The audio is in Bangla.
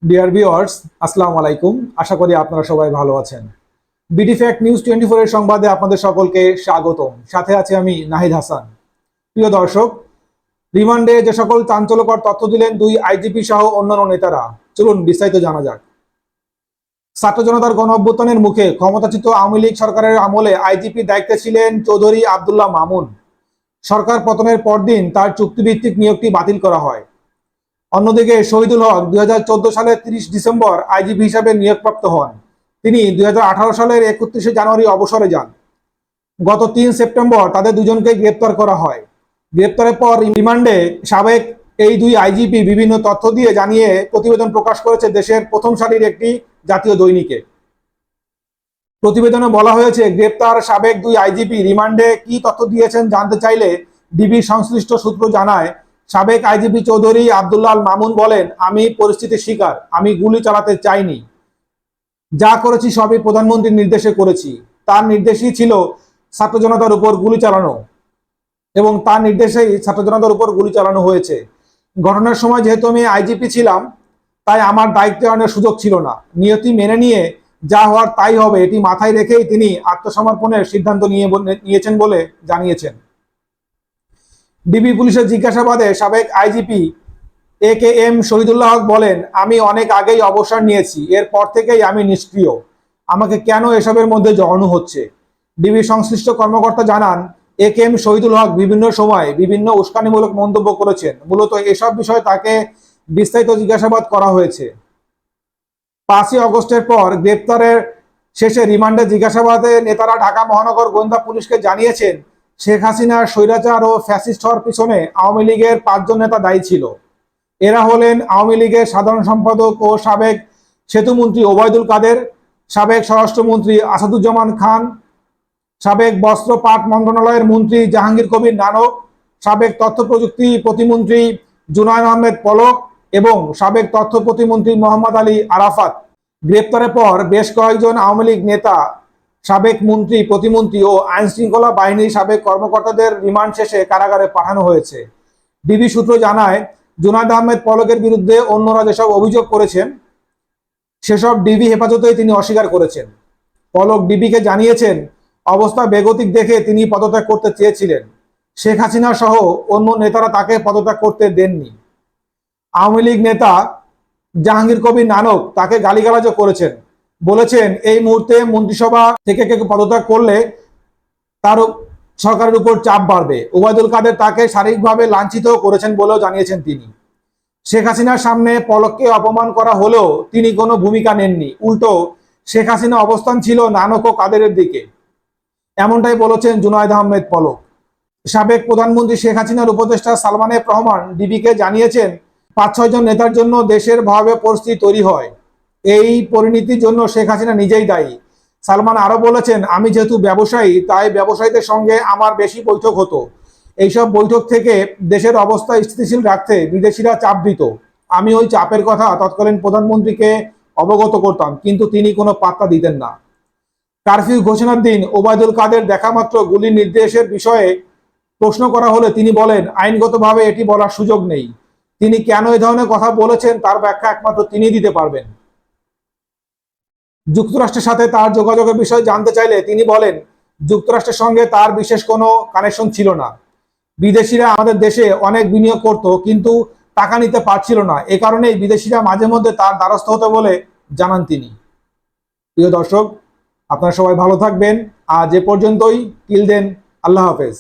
ডিয়ার ভিউয়ার্স, আসসালামু আলাইকুম। আশা করি আপনারা সবাই ভালো আছেন। বিডি ফ্যাক্ট নিউজ 24 এর সংবাদে আপনাদের সকলকে স্বাগতম। সাথে আছে আমি নাহিদ হাসান। প্রিয় দর্শক, রিমান্ডে যে সকল চাঞ্চল্যকর তথ্য দিলেন দুই আইজিপি সহ অন্যান্য নেতারা, চলুন বিস্তারিত জানা যাক। ছাত্র জনতার গণ অভ্যুত্থানের মুখে ক্ষমতাচ্যুত আওয়ামী লীগ সরকারের আমলে আইজিপি দায়িত্বে ছিলেন চৌধুরী আব্দুল্লাহ মামুন। সরকার পতনের পরদিন তার চুক্তিভিত্তিক নিয়োগটি বাতিল করা হয়। অন্যদিকে শহীদুল হক 2014 সালের 30 ডিসেম্বর আইজিপি হিসাবে নিয়োগপ্রাপ্ত হন। তিনি 2018 সালের 31 জানুয়ারি অবসরে যান। গত 3 সেপ্টেম্বর তাদের দুজনকে গ্রেপ্তার করা হয়। গ্রেপ্তারের পর রিমান্ডে সাবেক এই দুই আইজিপি বিভিন্ন তথ্য দিয়ে জানিয়ে প্রতিবেদন প্রকাশ করেছে দেশের প্রথম সারির একটি জাতীয় দৈনিকে। প্রতিবেদনে বলা হয়েছে, গ্রেপ্তার সাবেক দুই আইজিপি রিমান্ডে কি তথ্য দিয়েছেন জানতে চাইলে ডিবির সংশ্লিষ্ট সূত্র জানায়, সাবেক আইজিপি চৌধুরী আব্দুল্লাহ মামুন বলেন, আমি পরিস্থিতির শিকার, আমি গুলি চালাতে চাইনি, যা করেছি সবই প্রধানমন্ত্রীর নির্দেশে করেছি। তার নির্দেশই ছিল ছাত্র জনতার উপর গুলি চালানো এবং তার নির্দেশেই ছাত্র জনতার উপর গুলি চালানো হয়েছে। ঘটনার সময় যেহেতু আমি আইজিপি ছিলাম, তাই আমার দায়িত্ব পালনের সুযোগ ছিল না। নিয়তি মেনে নিয়ে যা হওয়ার তাই হবে, এটি মাথায় রেখেই তিনি আত্মসমর্পণের সিদ্ধান্ত নিয়েছেন বলে জানিয়েছেন। ডিবি পুলিশের জিজ্ঞাসাবাদে সাবেক আইজিপি AKM শহীদুল্লাহ হক বলেন, আমি অনেক আগেই অবসর নিয়েছি, এরপর থেকেই আমি নিষ্ক্রিয়। আমাকে কেন এসবের মধ্যে জড়ানো হচ্ছে? ডিবি সংশ্লিষ্ট কর্মকর্তা জানান, AKM শহীদুল হক বিভিন্ন সময় বিভিন্ন উস্কানিমূলক মন্তব্য করেছেন। মূলত এসব বিষয়ে তাকে বিস্তারিত জিজ্ঞাসাবাদ করা হয়েছে। 5ই আগস্টের পর গ্রেপ্তারের শেষে রিমান্ডে জিজ্ঞাসাবাদে নেতারা ঢাকা মহানগর গোয়েন্দা পুলিশকে জানিয়েছেন, শেখ হাসিনার স্বৈরাচার ও ফ্যাসিস্ট হওয়ার পিছনে আওয়ামী লীগের 5 জন নেতা দায়ী ছিল। এরা হলেন আওয়ামী লীগের সাধারণ সম্পাদক ও সাবেক সেতুমন্ত্রী ওবায়দুল কাদের, সাবেক স্বরাষ্ট্রমন্ত্রী আসাদুজ্জামান খান, সাবেক বস্ত্র পাট মন্ত্রণালয়ের মন্ত্রী জাহাঙ্গীর কবির নানক, সাবেক তথ্য প্রযুক্তি প্রতিমন্ত্রী জুনায়দ আহমেদ পলক এবং সাবেক তথ্য প্রতিমন্ত্রী মোহাম্মদ আলী আরাফাত। গ্রেপ্তারের পর বেশ কয়েকজন আওয়ামী লীগ নেতা, সাবেক মন্ত্রী প্রতিমন্ত্রী ও আইন শৃঙ্খলা বাহিনীর সাবেক কর্মকর্তাদের রিমান্ড শেষে কারাগারে পাঠানো হয়েছে। ডিবি সূত্র জানায়, জুনায়দ আহমেদ পলকের বিরুদ্ধে অন্যরা যেসব অভিযোগ করেছেন সেসব ডিবি হেফাজতেই তিনি অস্বীকার করেছেন। পলক ডিবিকে জানিয়েছেন, অবস্থা বেগতিক দেখে তিনি পদত্যাগ করতে চেয়েছিলেন। শেখ হাসিনা সহ অন্য নেতারা তাকে পদত্যাগ করতে দেননি। আওয়ামী লীগ নেতা জাহাঙ্গীর কবির নানক তাকে গালিগালাজও করেছেন, বলেছেন এই মুহূর্তে মন্ত্রিসভা থেকে কেউ পদত্যাগ করলে তার সরকারের উপর চাপ বাড়বে। ওবায়দুল কাদের তাকে শারীরিকভাবে লাঞ্ছিত করেছেন বলেও জানিয়েছেন তিনি। শেখ হাসিনার সামনে পলককে অপমান করা হলেও তিনি কোনো ভূমিকা নেননি, উল্টো শেখ হাসিনা অবস্থান ছিল নানক ও কাদেরের দিকে, এমনটাই বলেছেন জুনায়দ আহমেদ পলক। সাবেক প্রধানমন্ত্রী শেখ হাসিনার উপদেষ্টা সালমান এফ রহমান ডিবিকে জানিয়েছেন, 5-6 জন নেতার জন্য দেশের ভয়াবহ পরিস্থিতি তৈরি হয়। এই পরিণতির জন্য শেখ হাসিনা নিজেই দায়ী। সালমান আরো বলেছেন, আমি যেহেতু ব্যবসায়ী, তাই ব্যবসায়ীদের সঙ্গে আমার বেশি বৈঠক হতো। এইসব বৈঠক থেকে দেশের অবস্থা স্থিতিশীল রাখতে বিদেশিরা চাপ দিত। আমি ওই চাপের কথা তৎকালীন প্রধানমন্ত্রীকে অবগত করতাম, কিন্তু তিনি কোনো পাত্তা দিতেন না। কারফিউ ঘোষণার দিন ওবায়দুল কাদের দেখামাত্র গুলির নির্দেশের বিষয়ে প্রশ্ন করা হলে তিনি বলেন, আইনগতভাবে এটি বলার সুযোগ নেই। তিনি কেন এ ধরনের কথা বলেছেন তার ব্যাখ্যা একমাত্র তিনি দিতে পারবেন। যুক্তরাষ্ট্রের সাথে তার যোগাযোগের বিষয়ে জানতে চাইলে তিনি বলেন, যুক্তরাষ্ট্রের সঙ্গে তার বিশেষ কোনো কানেকশন ছিল না। বিদেশিরা আমাদের দেশে অনেক বিনিয়োগ করত, কিন্তু টাকা নিতে পারছিল না। এ কারণেই বিদেশিরা মাঝে মধ্যে তার দ্বারস্থ হতো বলে জানান তিনি। প্রিয় দর্শক, আপনারা সবাই ভালো থাকবেন। আজ এ পর্যন্তই। টিল দেন, আল্লাহ হাফেজ।